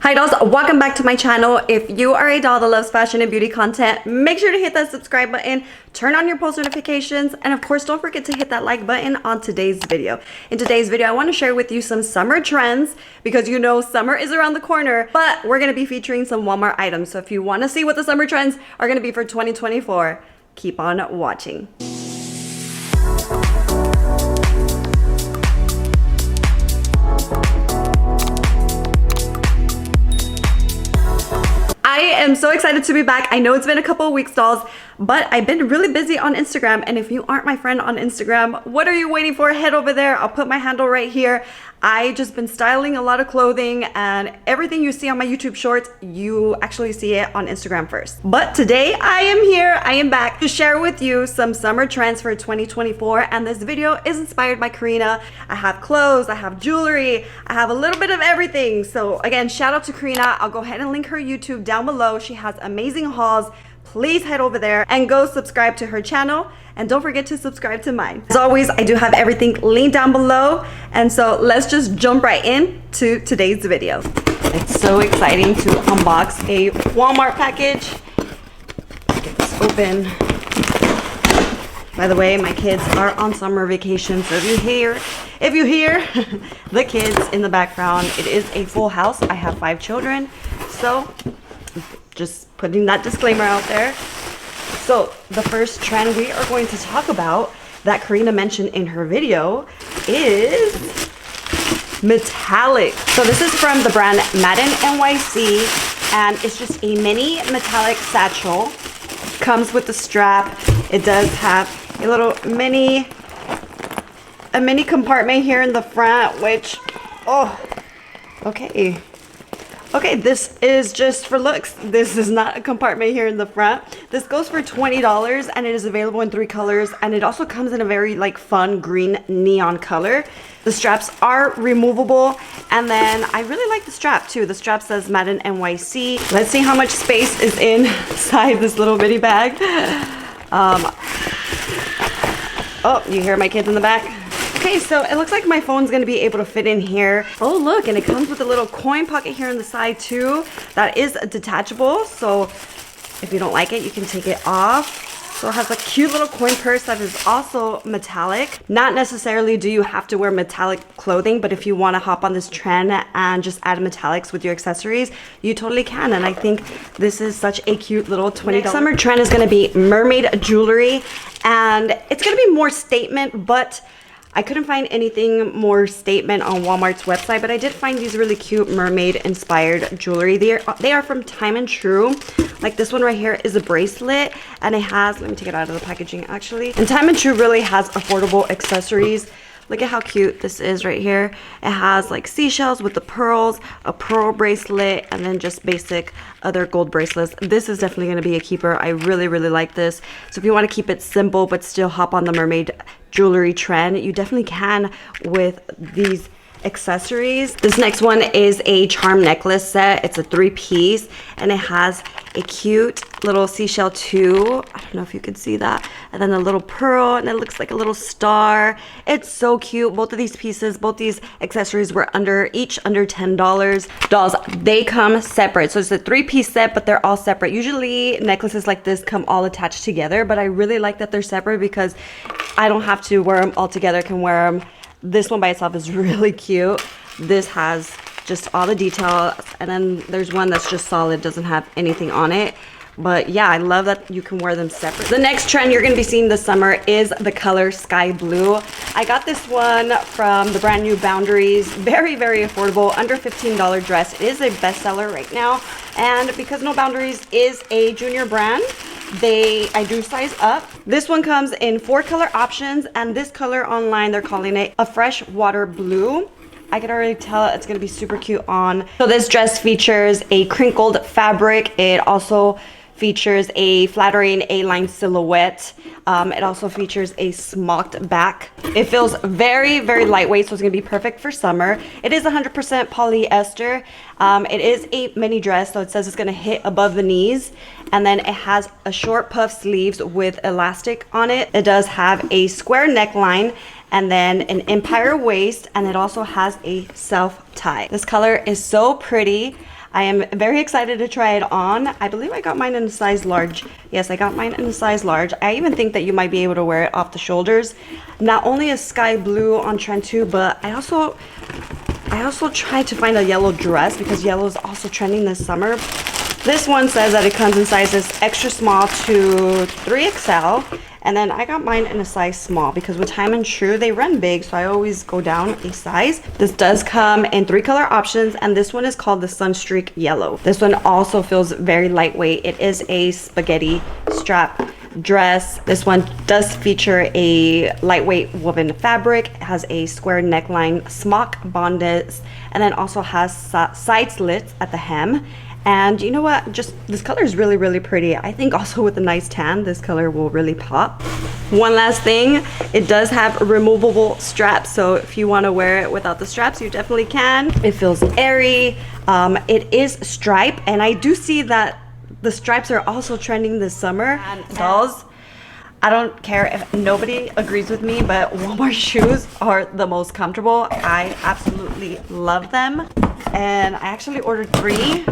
Hi dolls, welcome back to my channel. If you are a doll that loves fashion and beauty content, make sure to hit that subscribe button, turn on your post notifications, and of course don't forget to hit that like button on today's video. In today's video, I want to share with you some summer trends because you know summer is around the corner, but we're going to be featuring some Walmart items. So if you want to see what the summer trends are going to be for 2024, keep on watching. I am so excited to be back. I know it's been a couple of weeks, dolls, but I've been really busy on Instagram. And if you aren't my friend on Instagram, what are you waiting for? Head over there. I'll put my handle right here. I just been styling a lot of clothing, and everything you see on my YouTube shorts, you actually see it on Instagram first. But today I am here, I am back to share with you some summer trends for 2024. And this video is inspired by Karina. I have clothes, I have jewelry, I have a little bit of everything. So again, shout out to Karina. I'll go ahead and link her YouTube down below. She has amazing hauls. Please head over there and go subscribe to her channel. And don't forget to subscribe to mine. As always, I do have everything linked down below. And so let's just jump right in to today's video. It's so exciting to unbox a Walmart package. Let's get this open. By the way, my kids are on summer vacation. So if you hear the kids in the background, it is a full house. I have 5 children. So just putting that disclaimer out there. So the first trend we are going to talk about that Karina mentioned in her video is metallic. So this is from the brand Madden NYC, and it's just a mini metallic satchel. Comes with the strap. It does have a little mini compartment here in the front, which, Okay, this is just for looks. This is not a compartment here in the front. This goes for $20 and it is available in 3 colors, and it also comes in a very fun green neon color. The straps are removable, and then I really like the strap too. The strap says Madden NYC. Let's see how much space is inside this little bitty bag. Oh, you hear my kids in the back? Okay, so it looks like my phone's gonna be able to fit in here. Oh, look, and it comes with a little coin pocket here on the side too. That is detachable, so if you don't like it, you can take it off. So it has a cute little coin purse that is also metallic. Not necessarily do you have to wear metallic clothing, but if you wanna hop on this trend and just add metallics with your accessories, you totally can. And I think this is such a cute little $20. Next summer trend is gonna be mermaid jewelry, and it's gonna be more statement, but I couldn't find anything more statement on Walmart's website, but I did find these really cute mermaid inspired jewelry. They are from Time and True. Like this one right here is a bracelet, and it has, let me take it out of the packaging actually. And Time and True really has affordable accessories. Look at how cute this is right here. It has like seashells with the pearls, a pearl bracelet, and then just basic other gold bracelets. This is definitely gonna be a keeper. I really, really like this. So if you wanna keep it simple but still hop on the mermaid jewelry trend, you definitely can with these accessories. This next one is a charm necklace set. It's a 3-piece, and it has a cute little seashell too. I don't know if you can see that. And then a little pearl, and it looks like a little star. It's so cute. Both of these pieces, both these accessories were each under $10. Dolls, they come separate. So it's a 3-piece set, but they're all separate. Usually necklaces like this come all attached together, but I really like that they're separate because I don't have to wear them all together. I can wear them. This one by itself is really cute. This has just all the details, and then there's one that's just solid, doesn't have anything on it. But yeah, I love that you can wear them separate. The next trend you're gonna be seeing this summer is the color sky blue. I got this one from the brand new Boundaries. Very, very affordable, under $15 dress. It is a bestseller right now. And because No Boundaries is a junior brand, I do size up. This one comes in 4 color options, and this color online, they're calling it a fresh water blue. I can already tell it's gonna be super cute on. So this dress features a crinkled fabric. It also features a flattering A-line silhouette. It also features a smocked back. It feels very, very lightweight, so it's gonna be perfect for summer. It is 100% polyester. It is a mini dress, so it says it's gonna hit above the knees. And then it has a short puff sleeves with elastic on it. It does have a square neckline and then an empire waist, and it also has a self tie. This color is so pretty. I am very excited to try it on. I believe I got mine in a size large. Yes, I got mine in a size large. I even think that you might be able to wear it off the shoulders. Not only is sky blue on trend too, but I also tried to find a yellow dress because yellow is also trending this summer. This one says that it comes in sizes extra small to 3XL. And then I got mine in a size small because with Time and True, they run big, so I always go down a size. This does come in 3 color options, and this one is called the Sunstreak Yellow. This one also feels very lightweight. It is a spaghetti strap dress. This one does feature a lightweight woven fabric. It has a square neckline, smock bondage, and then also has side slits at the hem. And you know what, just this color is really, really pretty. I think also with a nice tan, this color will really pop. One last thing, it does have removable straps, so if you want to wear it without the straps, you definitely can. It feels airy. It is striped, and I do see that the stripes are also trending this summer. And dolls, I don't care if nobody agrees with me, but Walmart shoes are the most comfortable. I absolutely love them, and I actually ordered 3.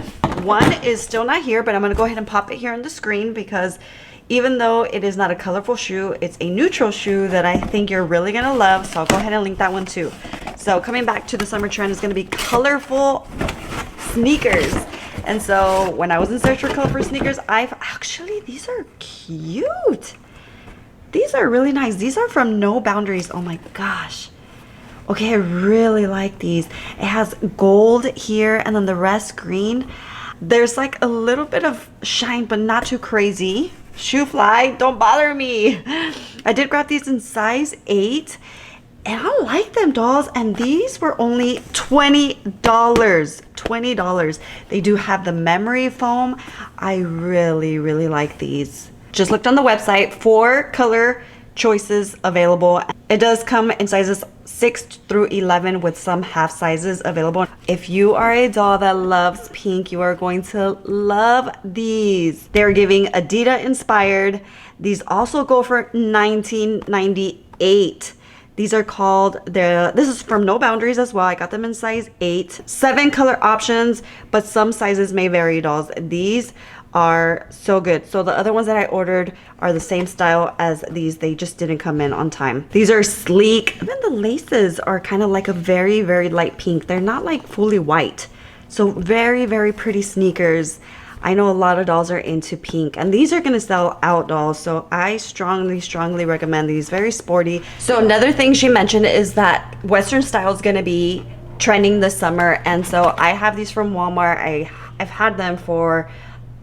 One is still not here, but I'm going to go ahead and pop it here on the screen because even though it is not a colorful shoe, it's a neutral shoe that I think you're really going to love. So I'll go ahead and link that one too. So coming back to the summer trend is going to be colorful sneakers. And so when I was in search for colorful sneakers, these are cute. These are really nice. These are from No Boundaries. Oh my gosh. Okay, I really like these. It has gold here and then the rest green. There's like a little bit of shine, but not too crazy. Shoe fly, don't bother me. I did grab these in size 8, and I like them, dolls. And these were only $20. $20. They do have the memory foam. I really, really like these. Just looked on the website, 4 color choices available. It does come in sizes 6 through 11 with some half sizes available. If you are a doll that loves pink, you are going to love these. They're giving Adidas inspired. These also go for $19.98. These are called this is from No Boundaries as well. I got them in size 8. 7 color options, but some sizes may vary, dolls. These are so good. So the other ones that I ordered are the same style as these. They just didn't come in on time. These are sleek. Even the laces are kind of like a very, very light pink. They're not like fully white. So very, very pretty sneakers. I know a lot of dolls are into pink, and these are going to sell out, dolls. So I strongly, strongly recommend these. Very sporty. So another thing she mentioned is that Western style is going to be trending this summer. And so I have these from Walmart. I've had them for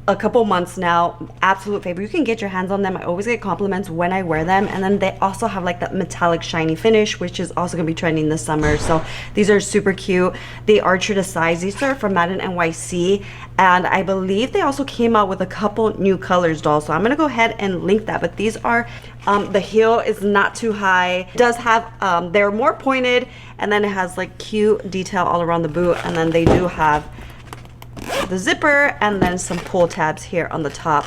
a couple months now. Absolute favorite. You can get your hands on them. I always get compliments when I wear them. And then they also have like that metallic shiny finish, which is also gonna be trending this summer. So these are super cute. They are true to size. These are from Madden NYC, and I believe they also came out with a couple new colors, dolls. So I'm gonna go ahead and link that. But these are the heel is not too high. It does have they're more pointed, and then it has like cute detail all around the boot, and then they do have the zipper and then some pull tabs here on the top.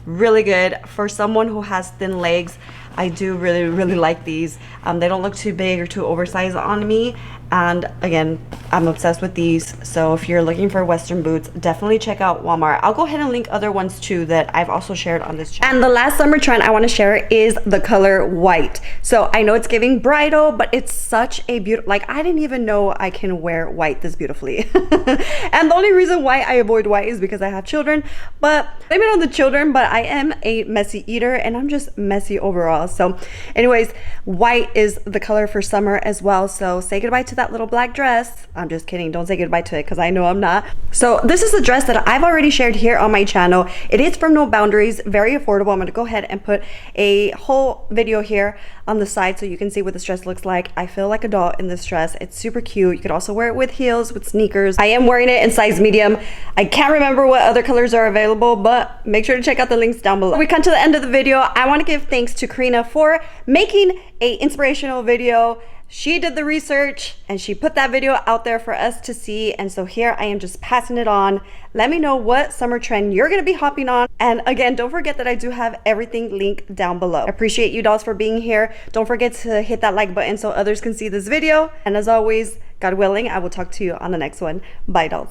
Really good for someone who has thin legs. I do really, really like these. They don't look too big or too oversized on me. And again, I'm obsessed with these. So if you're looking for Western boots, definitely check out Walmart. I'll go ahead and link other ones too that I've also shared on this channel. And the last summer trend I want to share is the color white. So I know it's giving bridal, but it's such a beautiful, like I didn't even know I can wear white this beautifully. And the only reason why I avoid white is because I have children. But blame it on the children, but I am a messy eater and I'm just messy overall. So anyways, white is the color for summer as well. So say goodbye to that little black dress. I'm just kidding. Don't say goodbye to it because I know I'm not. So this is a dress that I've already shared here on my channel. It is from No Boundaries. Very affordable. I'm going to go ahead and put a whole video here on the side so you can see what this dress looks like. I feel like a doll in this dress. It's super cute. You could also wear it with heels, with sneakers. I am wearing it in size medium. I can't remember what other colors are available, but make sure to check out the links down below. We come to the end of the video. I want to give thanks to Karina for making a inspirational video. She did the research and she put that video out there for us to see. And so here I am just passing it on. Let me know what summer trend you're going to be hopping on. And again, don't forget that I do have everything linked down below. I appreciate you dolls for being here. Don't forget to hit that like button so others can see this video. And as always, God willing, I will talk to you on the next one. Bye, dolls.